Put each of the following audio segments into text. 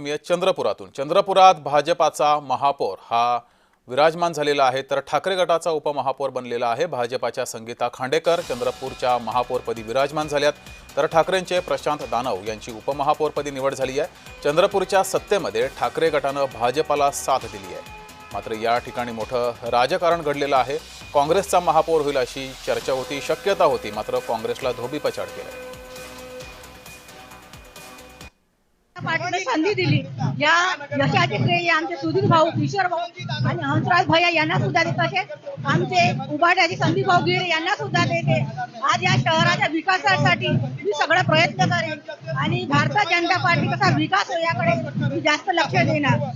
मी चंद्रपुरात भाजपाचा महापौर हा विराजमान झालेला आहे, तर ठाकरे गटाचा उपमहापौर बनलेला आहे भाजपाच्या संगीता खांडेकर चंद्रपूरच्या महापौरपदी विराजमान झाल्यात, तर ठाकरेंचे प्रशांत दानव यांची उपमहापौरपदी निवड झाली आहे। चंद्रपूरच्या सत्तेमध्ये ठाकरे गटाने भाजपाला साथ दिली आहे, मात्र या ठिकाणी मोठं राजकारण घडलेलं आहे। काँग्रेसचा महापौर होईल अशी चर्चा होती, शक्यता होती, मात्र काँग्रेसला धोबीपछाड केलं। पार्टीने संधी दिली या यशाचे श्रेय आमचे सुधीर भाऊ, किशोर भाऊ आणि हंसराज भैया यांना सुद्धा देत, तसेच आमचे उभाट्याचे संदीप भाऊ गिरे यांना सुद्धा देते। आज या शहराच्या विकासासाठी मी सगळं प्रयत्न करेन आणि भारतीय जनता पार्टी कसा विकास हो याकडे मी जास्त लक्ष देणार।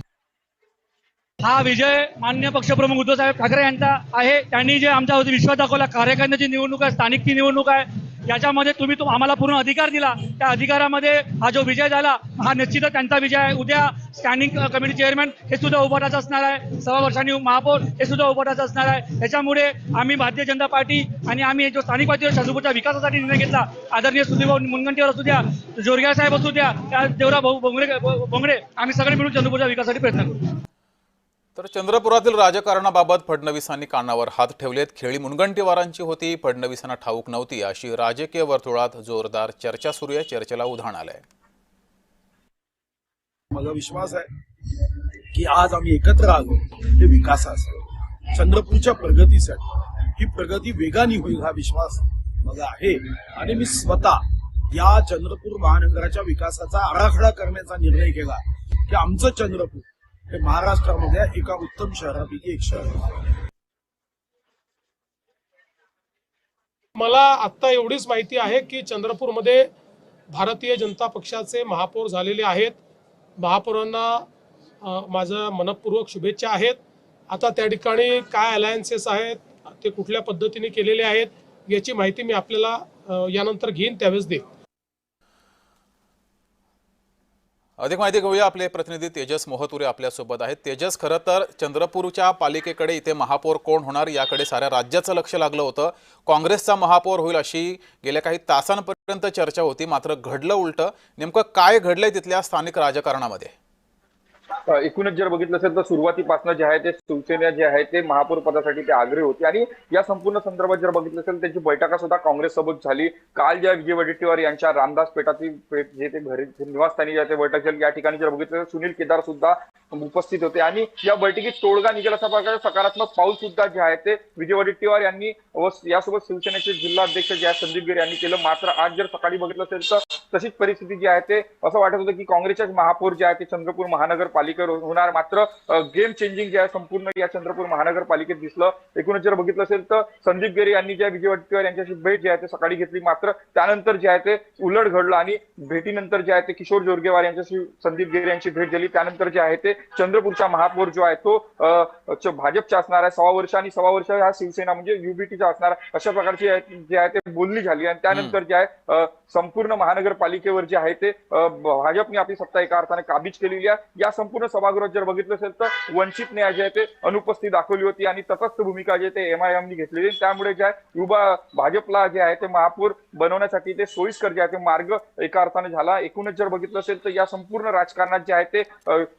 हा विजय माननीय पक्षप्रमुख उद्धव साहेब ठाकरे यांचा आहे। त्यांनी जे आमच्यावरती विश्वास दाखवला, कार्यकर्त्यांची निवडणूक आहे, स्थानिक ती निवडणूक आहे, याच्यामध्ये तुम्ही आम्हाला पूर्ण अधिकार दिला। त्या अधिकारामध्ये हा जो विजय झाला हा निश्चितच त्यांचा विजय आहे। उद्या स्टँडिंग कमिटी चेअरमॅन हे सुद्धा उभाटाचं असणार आहे, 6 वर्षांनी महापौर हे सुद्धा उभाटाचं असणार आहे। त्याच्यामुळे आम्ही भारतीय जनता पार्टी आणि आम्ही जो स्थानिक पातळीवर चंद्रपूरच्या विकासासाठी निर्णय घेतला, आदरणीय सुधीरभाऊ मुनगंटीवार असू द्या, जोरगे साहेब असू द्या, देवराव भाऊ बोंगडे, आम्ही सगळे मिळून चंद्रपूरच्या विकासासाठी प्रयत्न करू। तर चंद्रपुरातील राजकारणाबाबत फडणवीसांनी कानावर हात ठेवलेत। खेळी मुनगंटीवारांची होती, फडणवीसांना ठाऊक नव्हती अशी राजकीय वर्तुळात जोरदार चर्चा सुरू आहे। चर्चेला उधाण आलंय। मला विश्वास आहे की आज आम्ही एकत्र आलो ते विकासासाठी, चंद्रपूरच्या प्रगतीसाठी। ही प्रगती वेगाने होईल हा विश्वास मला आहे आणि मी स्वतः या चंद्रपूर महानगराच्या विकासाचा आराखडा करण्याचा निर्णय केला की आमचं चंद्रपूर हे महाराष्ट्रामध्ये एका उत्तम शहरापैकी एक शहर आहे। मला आता एवढीच माहिती आहे की चंद्रपूरमध्ये भारतीय जनता पक्षाचे महापौर झालेले आहेत। महापौरांना माझ्या मनपूर्वक शुभेच्छा आहेत। आता त्या ठिकाणी काय अलायन्सेस आहेत, ते कुठल्या पद्धतीने केलेले आहेत याची माहिती मी आपल्याला यानंतर घेईन, त्यावेळेस देईन। अधिक माहिती घेऊया, आपले प्रतिनिधी तेजस मोहतुरे आपल्यासोबत आहेत। तेजस, खरं तर चंद्रपूरच्या पालिकेकडे इथे महापौर कोण होणार याकडे साऱ्या राज्याचं लक्ष लागलं होतं। काँग्रेसचा महापौर होईल अशी गेल्या काही तासांपर्यंत चर्चा होती, मात्र घडलं उलटं। नेमकं काय घडलंय तिथल्या स्थानिक राजकारणामध्ये? एकूणच जर बघितलं असेल तर सुरुवातीपासून जे आहे ते शिवसेना जे आहे ते महापौर पदासाठी ते आग्रही होते आणि या संपूर्ण संदर्भात जर बघितलं असेल त्यांची बैठका सुद्धा काँग्रेस सोबत झाली। काल ज्या विजय वडेट्टीवार यांच्या रामदास पेठातील जे ते घरी निवासस्थानी जे ते बैठक झाली, या ठिकाणी जर बघितलं तर सुनील केदार सुद्धा उपस्थित होते आणि या बैठकीत तोडगा निघेल अशा प्रकारे सकारात्मक पाऊल सुद्धा जे आहे ते विजय वडेट्टीवार यांनी व यासोबत शिवसेनेचे जिल्हाध्यक्ष जे आहे संदीप गिरे यांनी केलं। मात्र आज जर सकाळी बघितलं असेल तर तशीच परिस्थिती जी आहे ते असं वाटत होतं की काँग्रेसचे महापौर जे आहे ते चंद्रपूर महानगरपालिकेवर होणार, मात्र गेम चेंजिंग जे आहे संपूर्ण या चंद्रपूर महानगरपालिकेत दिसलं। एकूणच जर बघितलं असेल तर संदीप गिरे यांनी ज्या विजय वडेट्टीवार यांच्याशी भेट जी आहे ते सकाळी घेतली, मात्र त्यानंतर जे आहे ते उलट घडलं आणि भेटीनंतर जे आहे ते किशोर जोरगेवार यांच्याशी संदीप गिरे यांची भेट झाली। त्यानंतर जे आहे ते चंद्रपूरचा महापौर जो आहे तो भाजपचा असणार आहे, 6 वर्ष आणि 6 वर्ष हा शिवसेना म्हणजे युबीटीचा असणार, अशा प्रकारची जे आहे ते बोलणी झाली आणि त्यानंतर जे आहे संपूर्ण महानगरपालिकेवर जे आहे ते भाजपने आपली सत्ता एका अर्थाने काबीज केलेली आहे। या संपूर्ण सभागृहात जर बघितलं असेल तर वंचितने जे आहे ते अनुपस्थित दाखवली होती आणि तटस्थ भूमिका जे ते एमआयएमनी घेतलेली, त्यामुळे जे आहे भाजपला जे आहे ते महापौर बनवण्यासाठी ते सोयीस्कर जे आहे ते मार्ग एका अर्थाने झाला। एकूणच जर बघितलं असेल तर या संपूर्ण राजकारणात जे आहे ते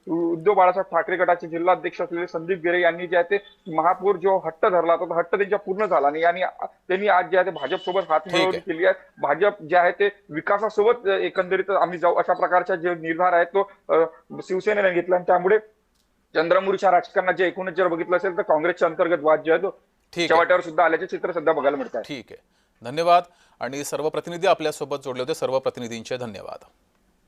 उद्धव बाळासाहेब ठाकरे गटाचे जिल्हाध्यक्ष असलेले संदीप गिरे यांनी जे आहे ते महापौर जो हट्ट धरला होता, तो हट्ट त्यांच्या पूर्ण झाला नाही आणि त्यांनी आज जे आहे ते भाजपसोबत हातमिळवणी केली आहे। भाजप जे आहे ते विकासासोबत एकंदरीत आम्ही जाऊ अशा प्रकारचा जे निर्धार आहे तो शिवसेनेने घेतला आणि त्यामुळे चंद्रपूरच्या राजकारणात जे एकूणच जर बघितलं असेल तर काँग्रेसच्या अंतर्गत वाद जे आहे तो शेवटावर सुद्धा आल्याचे चित्र सध्या बघायला मिळत आहे। ठीक आहे, धन्यवाद। आणि सर्व प्रतिनिधी आपल्यासोबत जोडले होते, सर्व प्रतिनिधींचे धन्यवाद।